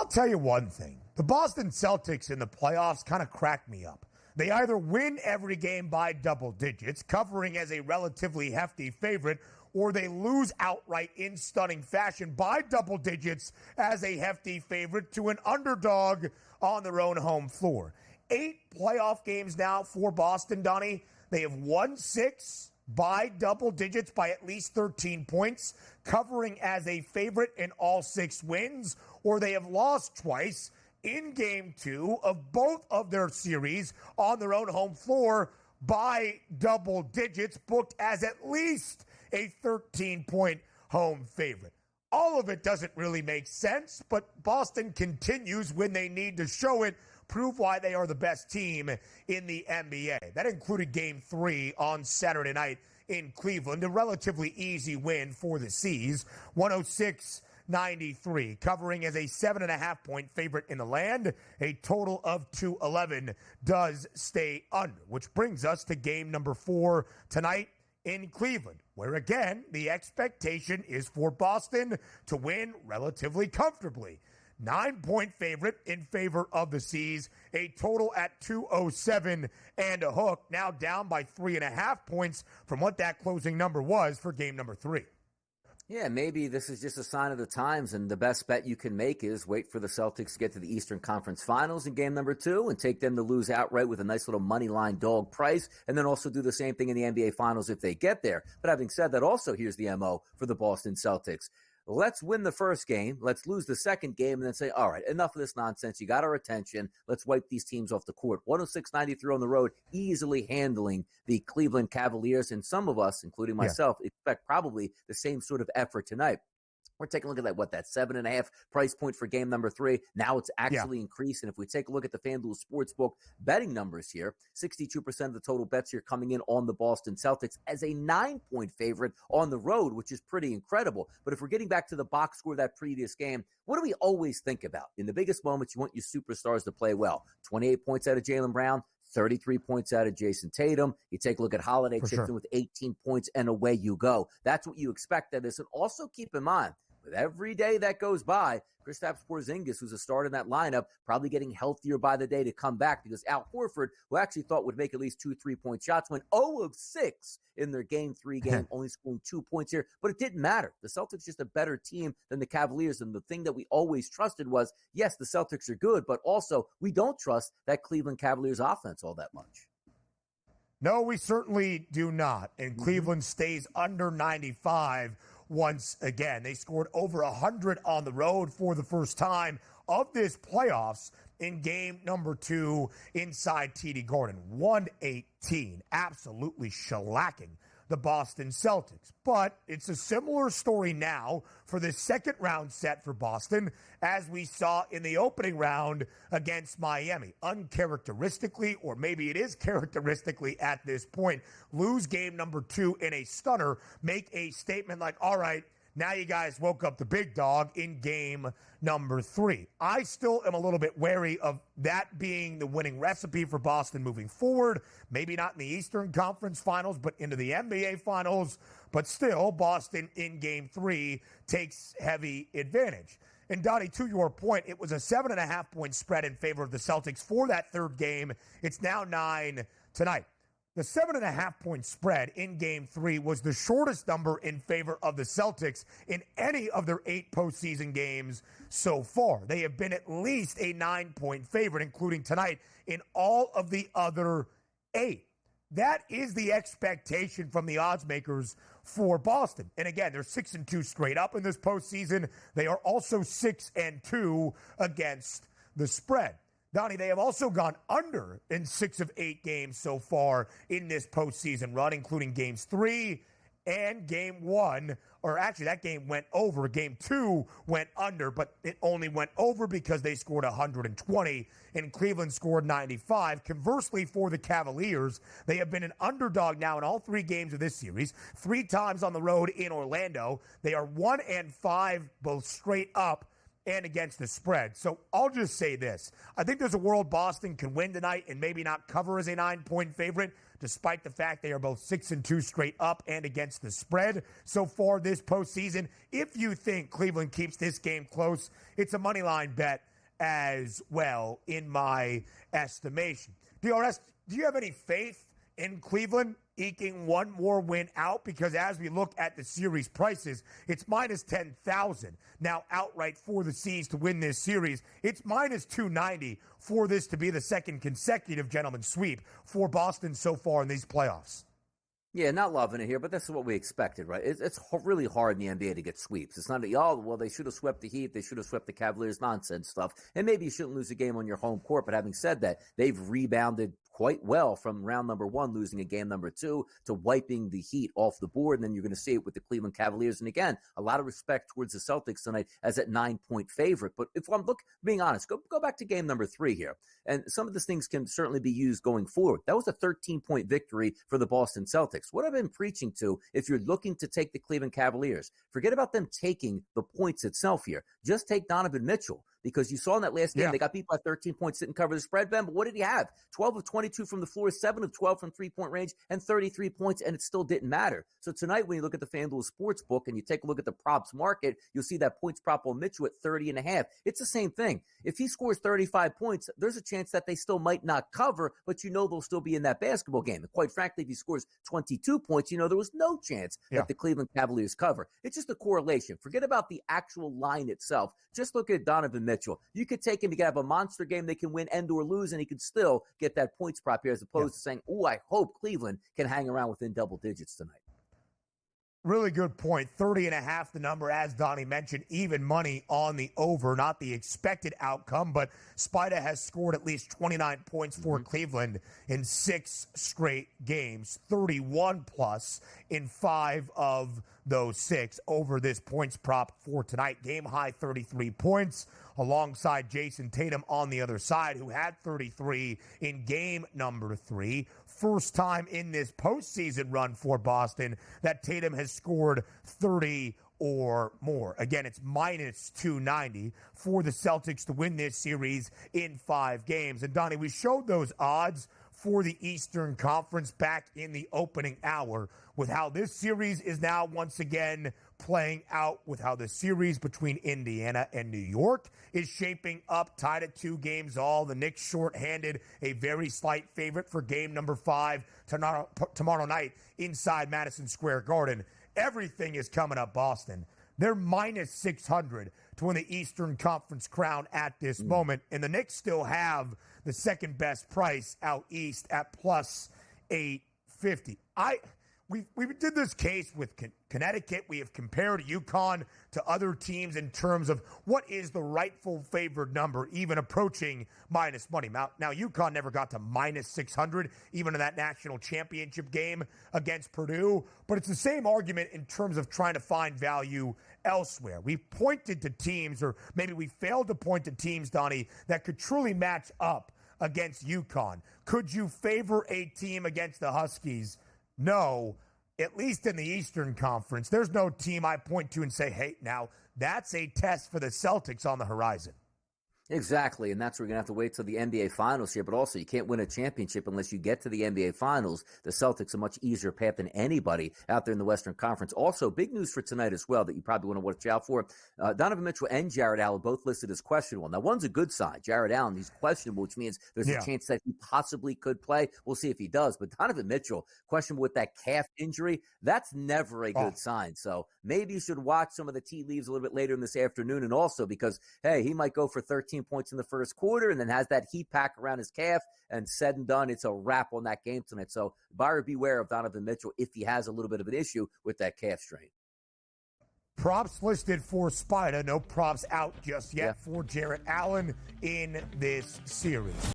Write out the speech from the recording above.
I'll tell you one thing. The Boston Celtics in the playoffs kind of crack me up. They either win every game by double digits, covering as a relatively hefty favorite, or they lose outright in stunning fashion by double digits as a hefty favorite to an underdog on their own home floor. 8 playoff games now for Boston, Donnie. They have won 6 by double digits by at least 13 points, covering as a favorite in all 6 wins, or they have lost twice in game 2 of both of their series on their own home floor by double digits, booked as at least a 13-point home favorite. All of it doesn't really make sense, but Boston continues when they need to show it, prove why they are the best team in the NBA. That included game 3 on Saturday night in Cleveland, a relatively easy win for the C's, 106-93, covering as a 7.5-point favorite in the land. A total of 211 does stay under, which brings us to game number 4 tonight in Cleveland, where again, the expectation is for Boston to win relatively comfortably. 9-point favorite in favor of the C's, a total at 207 and a hook, now down by 3.5 points from what that closing number was for game number 3. Yeah, maybe this is just a sign of the times, and the best bet you can make is wait for the Celtics to get to the Eastern Conference Finals in game number 2 and take them to lose outright with a nice little money line dog price, and then also do the same thing in the NBA Finals if they get there. But having said that, also here's the MO for the Boston Celtics. Let's win the first game, let's lose the second game, and then say, all right, enough of this nonsense. You got our attention. Let's wipe these teams off the court. 106-93 on the road, easily handling the Cleveland Cavaliers, and some of us, including myself, expect probably the same sort of effort tonight. We're taking a look at that 7.5 price point for game number 3. Now it's actually increased. And if we take a look at the FanDuel Sportsbook betting numbers here, 62% of the total bets here coming in on the Boston Celtics as a 9-point favorite on the road, which is pretty incredible. But if we're getting back to the box score of that previous game, what do we always think about? In the biggest moments, you want your superstars to play well. 28 points out of Jaylen Brown, 33 points out of Jason Tatum. You take a look at Holiday, chips in with 18 points, and away you go. That's what you expect of this. And also keep in mind, with every day that goes by, Kristaps Porzingis, who's a start in that lineup, probably getting healthier by the day to come back, because Al Horford, who actually thought would make at least 2 3-point shots, went 0 of 6 in their game 3 game, only scoring 2 points here. But it didn't matter. The Celtics just a better team than the Cavaliers. And the thing that we always trusted was, yes, the Celtics are good, but also we don't trust that Cleveland Cavaliers offense all that much. No, we certainly do not. And Cleveland stays under 95 once again. They scored over 100 on the road for the first time of this playoffs in game number 2 inside TD Garden. 118, absolutely shellacking the Boston Celtics. But it's a similar story now for the second round set for Boston as we saw in the opening round against Miami. Uncharacteristically, or maybe it is characteristically at this point, lose game number 2 in a stunner, make a statement like, all right, now you guys woke up the big dog in game number 3. I still am a little bit wary of that being the winning recipe for Boston moving forward. Maybe not in the Eastern Conference Finals, but into the NBA Finals. But still, Boston in game 3 takes heavy advantage. And Donnie, to your point, it was a 7.5-point spread in favor of the Celtics for that third game. It's now 9 tonight. The 7.5-point spread in game 3 was the shortest number in favor of the Celtics in any of their 8 postseason games so far. They have been at least a 9-point favorite, including tonight, in all of the other 8. That is the expectation from the odds makers for Boston. And again, they're 6-2 straight up in this postseason. They are also 6-2 against the spread. Donnie, they have also gone under in 6 of 8 games so far in this postseason run, including games 3 and game 1. Or actually, that game went over. Game 2 went under, but it only went over because they scored 120 and Cleveland scored 95. Conversely, for the Cavaliers, they have been an underdog now in all 3 games of this series, 3 times on the road in Orlando. They are 1-5 both straight up and against the spread. So I'll just say this. I think there's a world Boston can win tonight and maybe not cover as a 9-point favorite, despite the fact they are both 6-2 straight up and against the spread so far this postseason. If you think Cleveland keeps this game close, it's a money line bet as well, in my estimation. DRS, do you have any faith in Cleveland eking one more win out? Because as we look at the series prices, it's minus 10,000 now outright for the C's to win this series. It's minus 290 for this to be the second consecutive gentleman's sweep for Boston so far in these playoffs. Yeah, not loving it here, but this is what we expected, right? It's really hard in the NBA to get sweeps. It's not, well, they should have swept the Heat, they should have swept the Cavaliers, nonsense stuff. And maybe you shouldn't lose a game on your home court, but having said that, they've rebounded quite well from round number one, losing a game number two, to wiping the Heat off the board. And then you're going to see it with the Cleveland Cavaliers. And again, a lot of respect towards the Celtics tonight as a 9-point favorite. But if I'm being honest, go back to game number three here. And some of these things can certainly be used going forward. That was a 13-point victory for the Boston Celtics. What I've been preaching to, if you're looking to take the Cleveland Cavaliers, forget about them taking the points itself here. Just take Donovan Mitchell. Because you saw in that last game, they got beat by 13 points, didn't cover the spread, Ben. But what did he have? 12 of 22 from the floor, 7 of 12 from three-point range, and 33 points, and it still didn't matter. So tonight, when you look at the FanDuel Sportsbook and you take a look at the props market, you'll see that points prop on Mitchell at 30.5. It's the same thing. If he scores 35 points, there's a chance that they still might not cover, but you know they'll still be in that basketball game. And quite frankly, if he scores 22 points, you know there was no chance that the Cleveland Cavaliers cover. It's just a correlation. Forget about the actual line itself. Just look at Donovan Mitchell. You could take him, he could have a monster game they can win and or lose, and he could still get that points prop here, as opposed to saying, I hope Cleveland can hang around within double digits tonight. Really good point. 30.5, the number, as Donnie mentioned, even money on the over, not the expected outcome, but Spida has scored at least 29 points for Cleveland in 6 straight games, 31 plus in 5 of those 6 over this points prop for tonight. Game high 33 points alongside Jason Tatum on the other side, who had 33 in game number 3. First time in this postseason run for Boston that Tatum has scored 30 or more. Again, it's minus 290 for the Celtics to win this series in 5 games. And Donnie, we showed those odds for the Eastern Conference back in the opening hour with how this series is now once again playing out, with how the series between Indiana and New York is shaping up, tied at 2 games all. The Knicks shorthanded, a very slight favorite for game number 5 tomorrow night inside Madison Square Garden. Everything is coming up Boston. They're minus 600 to win the Eastern Conference crown at this moment, and the Knicks still have the second best price out east at plus 850. We did this case with Connecticut. We have compared UConn to other teams in terms of what is the rightful favored number, even approaching minus money. Now UConn never got to minus 600, even in that national championship game against Purdue. But it's the same argument in terms of trying to find value elsewhere. We pointed to teams, or maybe we failed to point to teams, Donnie, that could truly match up against UConn. Could you favor a team against the Huskies? No, at least in the Eastern Conference. There's no team I point to and say, hey, now that's a test for the Celtics on the horizon. Exactly, and that's where we're going to have to wait till the NBA Finals here. But also, you can't win a championship unless you get to the NBA Finals. The Celtics a much easier path than anybody out there in the Western Conference. Also, big news for tonight as well that you probably want to watch out for. Donovan Mitchell and Jared Allen both listed as questionable. Now, one's a good sign. Jared Allen, he's questionable, which means there's a chance that he possibly could play. We'll see if he does. But Donovan Mitchell, questionable with that calf injury, that's never a good sign. So maybe you should watch some of the tea leaves a little bit later in this afternoon. And also because, hey, he might go for 13 points in the first quarter and then has that heat pack around his calf, and said and done, it's a wrap on that game tonight. So buyer beware of Donovan Mitchell if he has a little bit of an issue with that calf strain. Props listed for Spida. No props out just yet for Jared Allen in this series.